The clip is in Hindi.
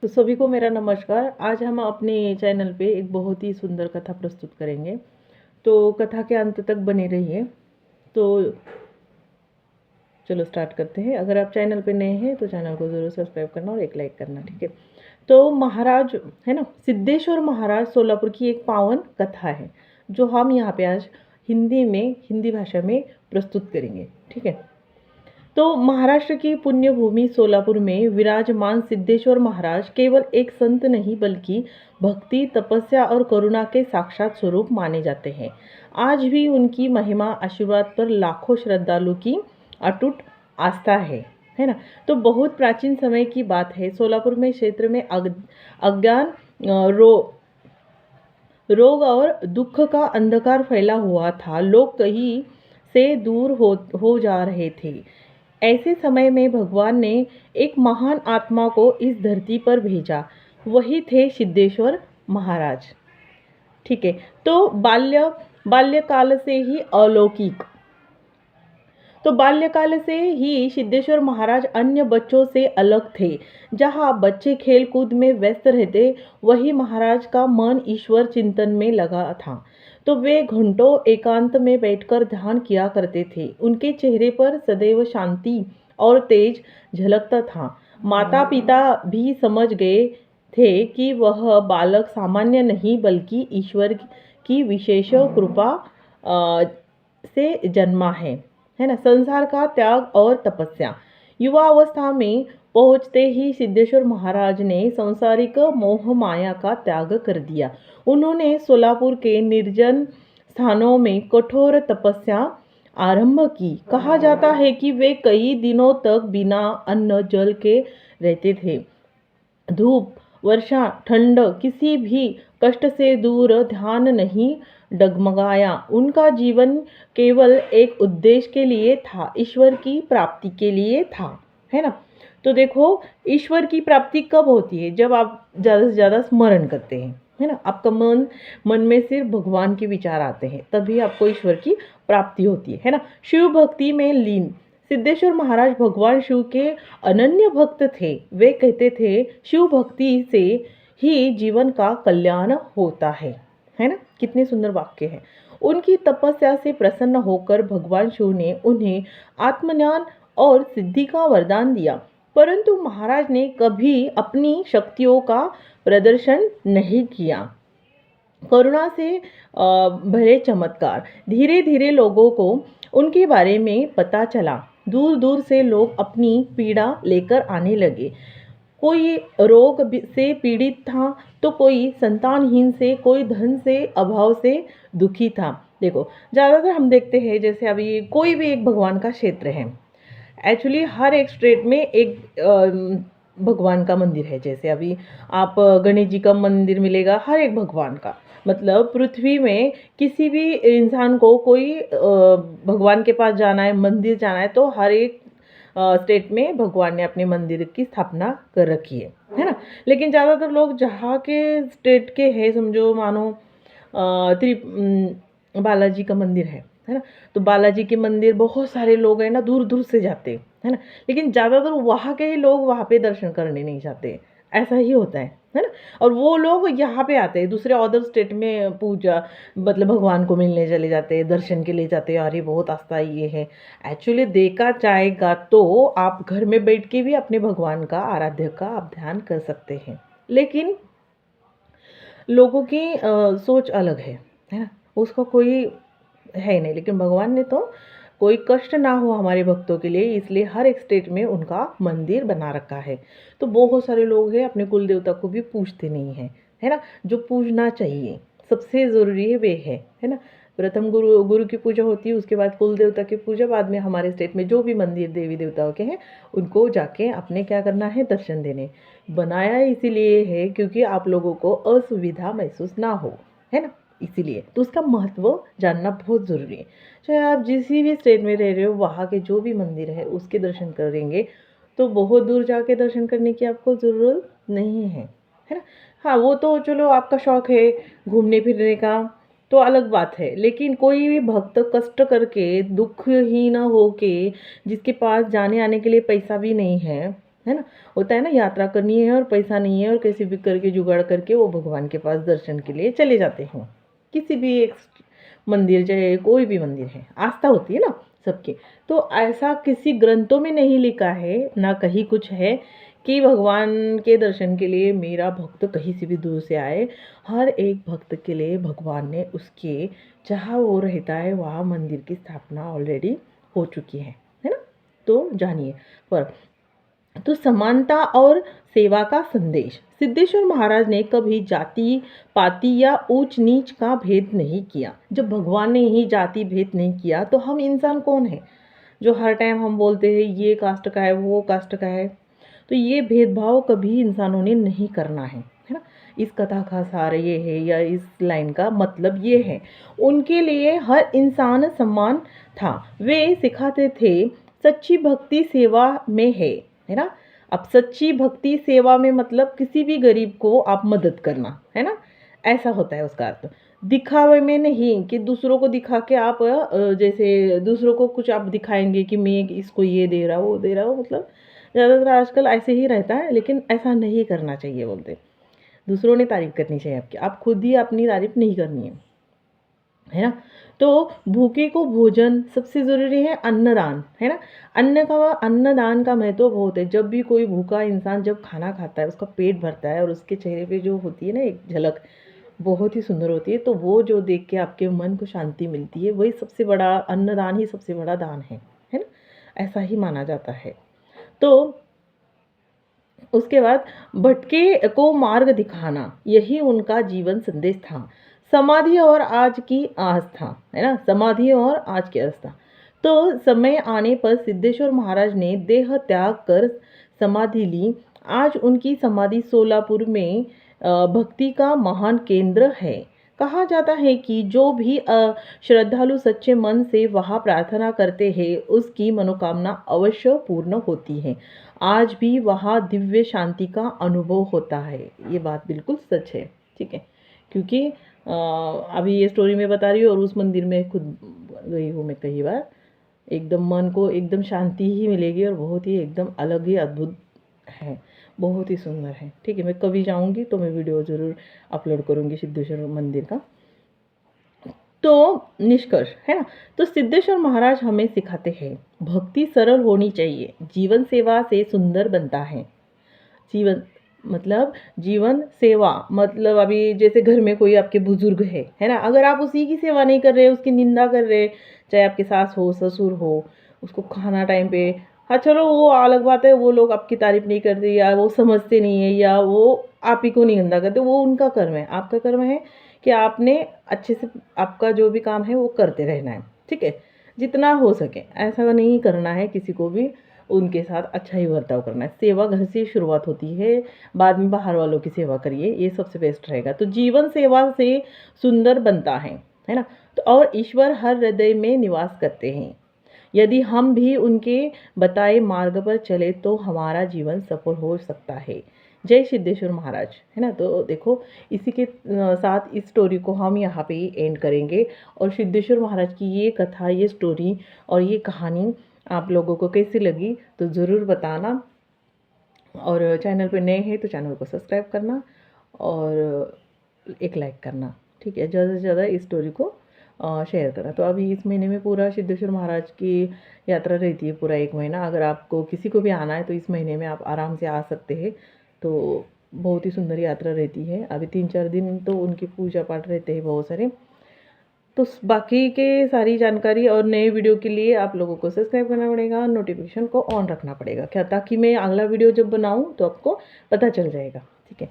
तो सभी को मेरा नमस्कार। आज हम अपने चैनल पे एक बहुत ही सुंदर कथा प्रस्तुत करेंगे, तो कथा के अंत तक बने रहिए। तो चलो स्टार्ट करते हैं। अगर आप चैनल पे नए हैं तो चैनल को ज़रूर सब्सक्राइब करना और एक लाइक करना, ठीक है। तो महाराज है ना, सिद्धेश्वर महाराज सोलापुर की एक पावन कथा है जो हम यहाँ पे आज हिंदी भाषा में प्रस्तुत करेंगे, ठीक है। तो महाराष्ट्र की पुण्य भूमि सोलापुर में विराजमान सिद्धेश्वर महाराज केवल एक संत नहीं बल्कि भक्ति, तपस्या और करुणा के साक्षात स्वरूप माने जाते हैं। आज भी उनकी महिमा, आशीर्वाद पर लाखों श्रद्धालु की अटूट आस्था है ना। तो बहुत प्राचीन समय की बात है। सोलापुर में क्षेत्र में अज्ञान, रोग और दुख का अंधकार फैला हुआ था। लोग कहीं से दूर हो जा रहे थे। ऐसे समय में भगवान ने एक महान आत्मा को इस धरती पर भेजा। वही थे सिद्धेश्वर महाराज, ठीक है। तो बाल्यकाल से ही अलौकिक, तो बाल्यकाल से ही सिद्धेश्वर महाराज अन्य बच्चों से अलग थे। जहाँ बच्चे खेल कूद में व्यस्त रहते, वही महाराज का मन ईश्वर चिंतन में लगा था। तो वे घंटों एकांत में बैठकर ध्यान किया करते थे। उनके चेहरे पर सदैव शांति और तेज झलकता था। माता पिता भी समझ गए थे कि वह बालक सामान्य नहीं बल्कि ईश्वर की विशेष कृपा से जन्मा है ना। संसार का त्याग और तपस्या। युवा अवस्था में पहुंचते ही सिद्धेश्वर महाराज ने सांसारिक मोह माया का त्याग कर दिया। उन्होंने सोलापुर के निर्जन स्थानों में कठोर तपस्या आरंभ की। कहा जाता है कि वे कई दिनों तक बिना अन्न जल के रहते थे। धूप, वर्षा, ठंड, किसी भी कष्ट से दूर ध्यान नहीं डगमगाया। उनका जीवन केवल एक उद्देश्य के लिए था, ईश्वर की प्राप्ति के लिए था, है ना। तो देखो, ईश्वर की प्राप्ति कब होती है? जब आप ज़्यादा से ज़्यादा स्मरण करते हैं, है ना। आपका मन में सिर्फ भगवान के विचार आते हैं, तभी आपको ईश्वर की प्राप्ति होती है ना। शिव भक्ति में लीन सिद्धेश्वर महाराज भगवान शिव के अनन्य भक्त थे। वे कहते थे, शिव भक्ति से ही जीवन का कल्याण होता है ना। कितने सुंदर वाक्य है। उनकी तपस्या से प्रसन्न होकर भगवान शिव ने उन्हें आत्मज्ञान और सिद्धि का वरदान दिया। परंतु महाराज ने कभी अपनी शक्तियों का प्रदर्शन नहीं किया। करुणा से भरे चमत्कार। धीरे धीरे लोगों को उनके बारे में पता चला। दूर दूर से लोग अपनी पीड़ा लेकर आने लगे। कोई रोग से पीड़ित था तो कोई संतानहीन से, कोई धन से अभाव से दुखी था। देखो, ज़्यादातर हम देखते हैं जैसे अभी कोई भी एक भगवान का क्षेत्र है। एक्चुअली हर एक स्टेट में एक भगवान का मंदिर है। जैसे अभी आप गणेश जी का मंदिर मिलेगा, हर एक भगवान का। मतलब पृथ्वी में किसी भी इंसान को कोई भगवान के पास जाना है, मंदिर जाना है, तो हर एक स्टेट में भगवान ने अपने मंदिर की स्थापना कर रखी है ना। लेकिन ज़्यादातर लोग जहाँ के स्टेट के हैं, समझो मानो बालाजी का मंदिर है ना। तो बालाजी के मंदिर बहुत सारे लोग हैं ना, दूर दूर से जाते हैं, है ना। लेकिन ज़्यादातर वहाँ के ही लोग वहाँ पे दर्शन करने नहीं जाते, ऐसा ही होता है ना। और वो लोग यहाँ पे आते हैं, दूसरे अदर स्टेट में पूजा मतलब भगवान को मिलने चले जाते हैं, दर्शन के लिए जाते हैं। अरे बहुत आस्था ये है। एक्चुअली देखा जाएगा तो आप घर में बैठ के भी अपने भगवान का, आराध्य का आप ध्यान कर सकते हैं। लेकिन लोगों की सोच अलग है ना। उसका कोई है नहीं, लेकिन भगवान ने तो कोई कष्ट ना हो हमारे भक्तों के लिए, इसलिए हर एक स्टेट में उनका मंदिर बना रखा है। तो बहुत सारे लोग हैं अपने कुल देवता को भी पूजते नहीं हैं, है ना। जो पूजना चाहिए, सबसे ज़रूरी है वे है ना। प्रथम गुरु की पूजा होती है, उसके बाद कुल देवता की पूजा, बाद में हमारे स्टेट में जो भी मंदिर देवी देवताओं के हैं उनको जाके अपने क्या करना है, दर्शन देने। बनाया इसीलिए है क्योंकि आप लोगों को असुविधा महसूस ना हो, है ना, इसीलिए। तो उसका महत्व जानना बहुत ज़रूरी है। चाहे आप जिस भी स्टेट में रह रहे हो, वहाँ के जो भी मंदिर है उसके दर्शन करेंगे तो बहुत दूर जाके दर्शन करने की आपको ज़रूरत नहीं है ना। हाँ, वो तो चलो आपका शौक़ है घूमने फिरने का, तो अलग बात है। लेकिन कोई भी भक्त कष्ट करके, दुख ही ना हो के, जिसके पास जाने आने के लिए पैसा भी नहीं है, है ना। होता है ना, यात्रा करनी है और पैसा नहीं है और कैसे भी करके जुगाड़ करके वो भगवान के पास दर्शन के लिए चले जाते हैं। किसी भी एक मंदिर, चाहे कोई भी मंदिर है, आस्था होती है ना सबकी। तो ऐसा किसी ग्रंथों में नहीं लिखा है, ना कहीं कुछ है कि भगवान के दर्शन के लिए मेरा भक्त कहीं से भी दूर से आए। हर एक भक्त के लिए भगवान ने उसके जहाँ वो रहता है वहाँ मंदिर की स्थापना ऑलरेडी हो चुकी है ना। तो जानिए पर तो समानता और सेवा का संदेश। सिद्धेश्वर महाराज ने कभी जाति पाति या ऊंच नीच का भेद नहीं किया। जब भगवान ने ही जाति भेद नहीं किया तो हम इंसान कौन है जो हर टाइम हम बोलते हैं ये कास्ट का है वो कास्ट का है। तो ये भेदभाव कभी इंसानों ने नहीं करना है ना। इस कथा का सार ये है या इस लाइन का मतलब ये है, उनके लिए हर इंसान समान था। वे सिखाते थे सच्ची भक्ति सेवा में है ना। अब सच्ची भक्ति सेवा में मतलब किसी भी गरीब को आप मदद करना, है ना, ऐसा होता है उसका अर्थ। दिखावे में नहीं कि दूसरों को दिखा के आप जैसे दूसरों को कुछ आप दिखाएंगे कि मैं इसको ये दे रहा हूँ वो दे रहा हूँ, मतलब ज़्यादातर आजकल ऐसे ही रहता है, लेकिन ऐसा नहीं करना चाहिए। बोलते दूसरों ने तारीफ करनी चाहिए आपकी, आप खुद ही अपनी तारीफ नहीं करनी है ना। तो भूखे को भोजन सबसे ज़रूरी है, अन्नदान, है ना। अन्नदान का महत्व बहुत है। जब भी कोई भूखा इंसान जब खाना खाता है उसका पेट भरता है और उसके चेहरे पे जो होती है ना एक झलक बहुत ही सुंदर होती है, तो वो जो देख के आपके मन को शांति मिलती है, वही सबसे बड़ा अन्नदान ही सबसे बड़ा दान है ना। ऐसा ही माना जाता है। तो उसके बाद भटके को मार्ग दिखाना, यही उनका जीवन संदेश था। समाधि और आज की आस्था, है ना, समाधि और आज की आस्था। तो समय आने पर सिद्धेश्वर महाराज ने देह त्याग कर समाधि ली। आज उनकी समाधि सोलापुर में भक्ति का महान केंद्र है। कहा जाता है कि जो भी श्रद्धालु सच्चे मन से वहाँ प्रार्थना करते हैं उसकी मनोकामना अवश्य पूर्ण होती है। आज भी वहाँ दिव्य शांति का अनुभव होता है। ये बात बिल्कुल सच है, ठीक है। क्योंकि अभी ये स्टोरी मैं बता रही हूँ और उस मंदिर में खुद गई हूँ मैं कई बार। एकदम मन को एकदम शांति ही मिलेगी और बहुत ही एकदम अलग ही अद्भुत है, बहुत ही सुंदर है, ठीक है। मैं कभी जाऊँगी तो मैं वीडियो ज़रूर अपलोड करूँगी सिद्धेश्वर मंदिर का। तो निष्कर्ष, है ना, तो सिद्धेश्वर महाराज हमें सिखाते हैं भक्ति सरल होनी चाहिए, जीवन सेवा से सुंदर बनता है। जीवन मतलब जीवन सेवा मतलब अभी जैसे घर में कोई आपके बुजुर्ग है ना, अगर आप उसी की सेवा नहीं कर रहे, उसकी निंदा कर रहे, चाहे आपके सास हो ससुर हो, उसको खाना टाइम पे, हाँ चलो वो अलग बात है, वो लोग आपकी तारीफ नहीं करते या वो समझते नहीं है या वो आप ही को नहीं गंदा करते, वो उनका कर्म है। आपका कर्म है कि आपने अच्छे से आपका जो भी काम है वो करते रहना है, ठीक है। जितना हो सके ऐसा नहीं करना है किसी को भी, उनके साथ अच्छा ही बर्ताव करना है। सेवा घर से शुरुआत होती है, बाद में बाहर वालों की सेवा करिए, ये सबसे बेस्ट रहेगा। तो जीवन सेवा से सुंदर बनता है ना। तो और ईश्वर हर हृदय में निवास करते हैं। यदि हम भी उनके बताए मार्ग पर चले तो हमारा जीवन सफल हो सकता है। जय सिद्धेश्वर महाराज, है ना। तो देखो इसी के साथ इस स्टोरी को हम यहाँ पे ही एंड करेंगे। और सिद्धेश्वर महाराज की ये कथा, ये स्टोरी और ये कहानी आप लोगों को कैसी लगी तो ज़रूर बताना। और चैनल पे नए हैं तो चैनल को सब्सक्राइब करना और एक लाइक करना, ठीक है। ज़्यादा से ज़्यादा इस स्टोरी को शेयर करना। तो अभी इस महीने में पूरा सिद्धेश्वर महाराज की यात्रा रहती है पूरा 1 महीना। अगर आपको किसी को भी आना है तो इस महीने में आप आराम से आ सकते हैं। तो बहुत ही सुंदर यात्रा रहती है। अभी 3-4 दिन तो उनकी पूजा पाठ रहते हैं बहुत सारे। तो बाकी के सारी जानकारी और नए वीडियो के लिए आप लोगों को सब्सक्राइब करना पड़ेगा, नोटिफिकेशन को ऑन रखना पड़ेगा क्या, ताकि मैं अगला वीडियो जब बनाऊं तो आपको पता चल जाएगा, ठीक है।